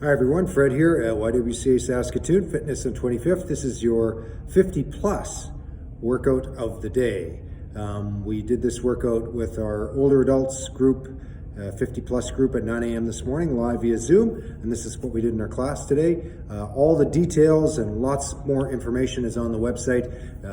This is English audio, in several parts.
Hi everyone, Fred here at YWCA Saskatoon, Fitness on 25th. This is your 50 plus workout of the day. We did this workout with our older adults group, 50 plus group at 9 a.m. this morning, live via Zoom. And this is what we did in our class today. All the details and lots more information is on the website.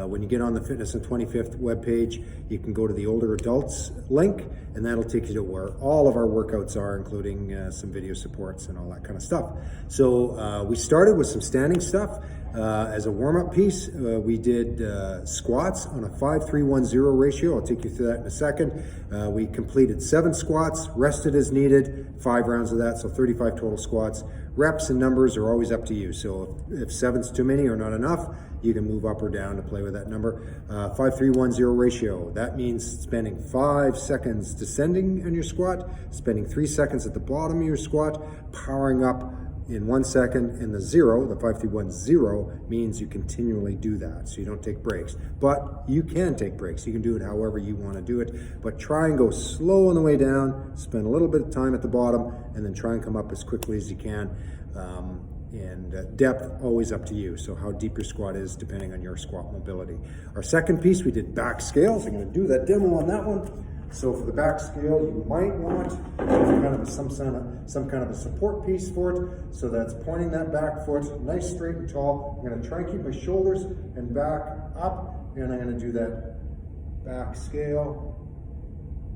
When you get on the Fitness on 25th webpage, you can go to the older adults link, and that'll take you to where all of our workouts are, including some video supports and all that kind of stuff. So we started with some standing stuff. As a warm-up piece, we did squats on a 5-3-1-0 ratio. I'll take you through that in a second. We completed 7 squats, rested as needed, 5 rounds of that, so 35 total squats. Reps and numbers are always up to you. So if 7's too many or not enough, you can move up or down to play with that number. 5-3-1-0 ratio. That means spending 5 seconds descending on your squat, spending 3 seconds at the bottom of your squat, powering up in 1 second, and the 0, the 5-3-1-0, means you continually do that, so you don't take breaks. But you can take breaks. You can do it however you want to do it, but try and go slow on the way down, spend a little bit of time at the bottom, and then try and come up as quickly as you can. Depth, always up to you, so how deep your squat is depending on your squat mobility. Our second piece, we did back scales. I'm going to do that demo on that one. So for the back scale, you might want some kind of a support piece for it. So that's pointing that back foot nice, straight, and tall. I'm going to try and keep my shoulders and back up, and I'm going to do that back scale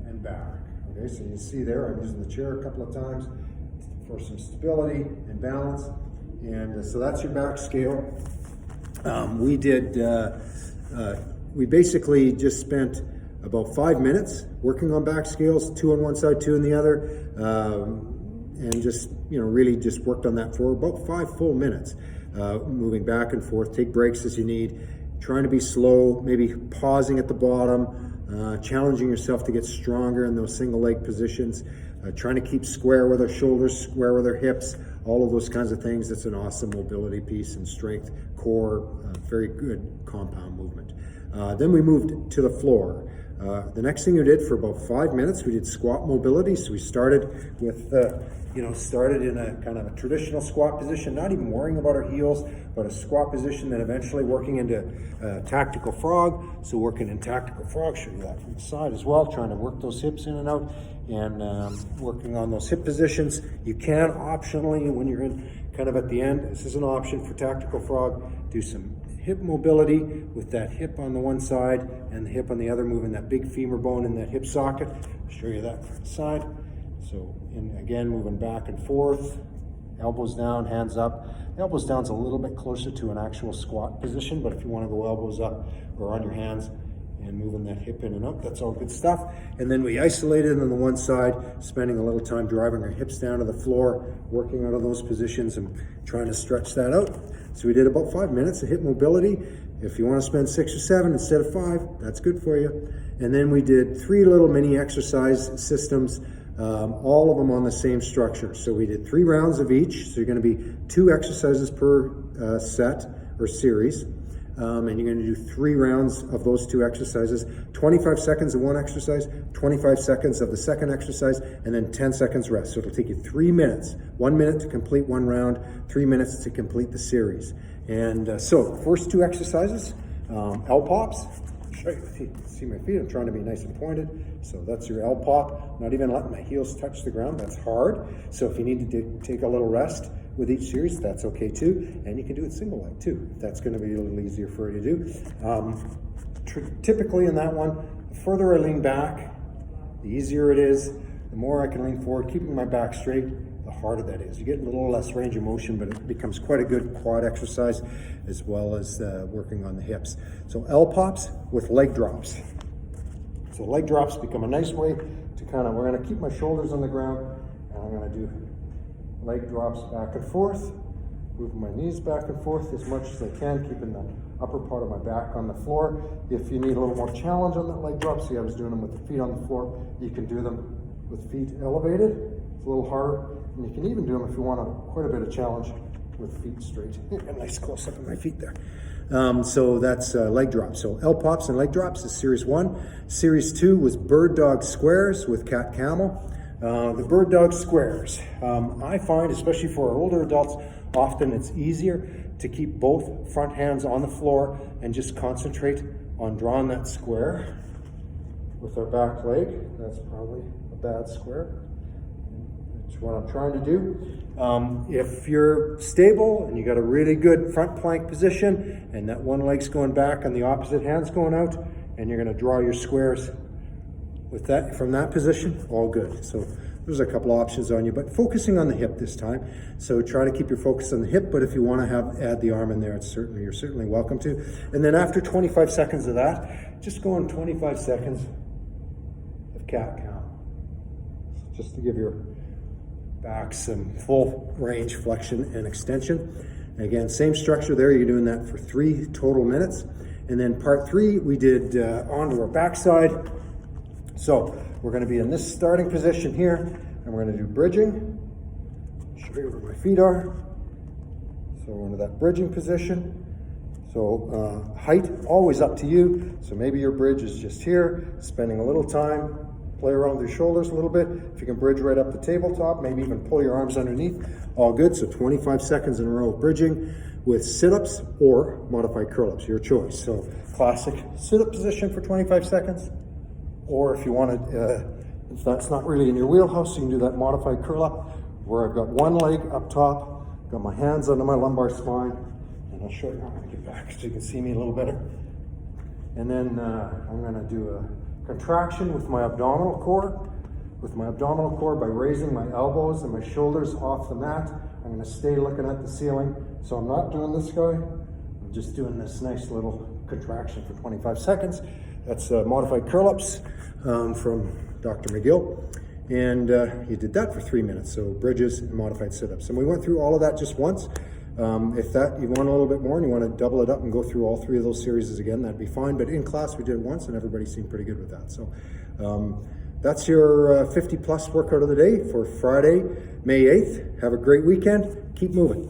and back. Okay, so you see there, I'm using the chair a couple of times for some stability and balance. And so that's your back scale. We basically just spent about 5 minutes working on back scales, 2 on one side, 2 on the other, and just, really just worked on that for about 5 full minutes, moving back and forth. Take breaks as you need, trying to be slow, maybe pausing at the bottom, challenging yourself to get stronger in those single leg positions, trying to keep square with our shoulders, square with our hips, all of those kinds of things. That's an awesome mobility piece and strength, core, very good compound movement. Then we moved to the floor. The next thing we did for about 5 minutes, we did squat mobility. So we started with, started in a kind of a traditional squat position, not even worrying about our heels, but a squat position, then eventually working into tactical frog. So working in tactical frog, show you that from the side as well, trying to work those hips in and out, and working on those hip positions. You can optionally, when you're in kind of at the end, this is an option for tactical frog, do some hip mobility with that hip on the one side and the hip on the other, moving that big femur bone in that hip socket. I'll show you that from the side. So, again, moving back and forth, elbows down, hands up. Elbows down's a little bit closer to an actual squat position, but if you want to go elbows up or on your hands and moving that hip in and up, that's all good stuff. And then we isolated on the one side, spending a little time driving our hips down to the floor, working out of those positions and trying to stretch that out. So we did about 5 minutes of hip mobility. If you want to spend 6 or 7 instead of 5, that's good for you. And then we did 3 little mini exercise systems, all of them on the same structure. So we did 3 rounds of each. So you're going to be 2 exercises per set or series. And you're going to do 3 rounds of those 2 exercises, 25 seconds of one exercise, 25 seconds of the second exercise, and then 10 seconds rest. So it'll take you 3 minutes, 1 minute to complete 1 round, 3 minutes to complete the series. And so first 2 exercises, L pops. See my feet, I'm trying to be nice and pointed. So that's your L pop, not even letting my heels touch the ground, that's hard. So if you need to take a little rest with each series, that's okay too. And you can do it single leg too. That's going to be a little easier for you to do. Typically in that one, the further I lean back, the easier it is. The more I can lean forward, keeping my back straight, the harder that is. You get a little less range of motion, but it becomes quite a good quad exercise, as well as working on the hips. So L pops with leg drops. So leg drops become a nice way to we're going to keep my shoulders on the ground, and I'm going to do leg drops back and forth, moving my knees back and forth as much as I can, keeping the upper part of my back on the floor. If you need a little more challenge on that leg drop, see I was doing them with the feet on the floor, you can do them with feet elevated. It's a little harder, and you can even do them if you want quite a bit of challenge with feet straight. A nice close up of my feet there. So that's leg drops. So L pops and leg drops is series 1. Series 2 was bird dog squares with cat camel. The bird dog squares. I find, especially for our older adults, often it's easier to keep both front hands on the floor and just concentrate on drawing that square with our back leg. That's probably a bad square. That's what I'm trying to do. If you're stable and you got a really good front plank position and that one leg's going back and the opposite hand's going out, and you're going to draw your squares with that from that position, all good. So there's a couple options on you, but focusing on the hip this time. So try to keep your focus on the hip, but if you want to add the arm in there, you're certainly welcome to. And then after 25 seconds of that, just go on 25 seconds of cat cow, just to give your back some full range flexion and extension. Again, same structure there. You're doing that for 3 total minutes. And then part 3, we did onto our backside. So we're going to be in this starting position here, and we're going to do bridging. Show you where my feet are. So we're into that bridging position. So height, always up to you. So maybe your bridge is just here, spending a little time, play around with your shoulders a little bit. If you can bridge right up the tabletop, maybe even pull your arms underneath, all good. So 25 seconds in a row of bridging with sit-ups or modified curl-ups, your choice. So classic sit-up position for 25 seconds. Or if you want to, if that's not really in your wheelhouse, you can do that modified curl-up where I've got one leg up top, got my hands under my lumbar spine, and I'll show you how I'm going to get back so you can see me a little better. And then I'm going to do a contraction with my abdominal core. With my abdominal core by raising my elbows and my shoulders off the mat. I'm going to stay looking at the ceiling. So I'm not doing this guy. I'm just doing this nice little contraction for 25 seconds. That's modified curl-ups from Dr. McGill. And he did that for 3 minutes. So bridges and modified sit-ups. And we went through all of that just once. If that you want a little bit more and you want to double it up and go through all 3 of those series again, that'd be fine. But in class we did it once and everybody seemed pretty good with that. So that's your 50 plus workout of the day for Friday, May 8th. Have a great weekend. Keep moving.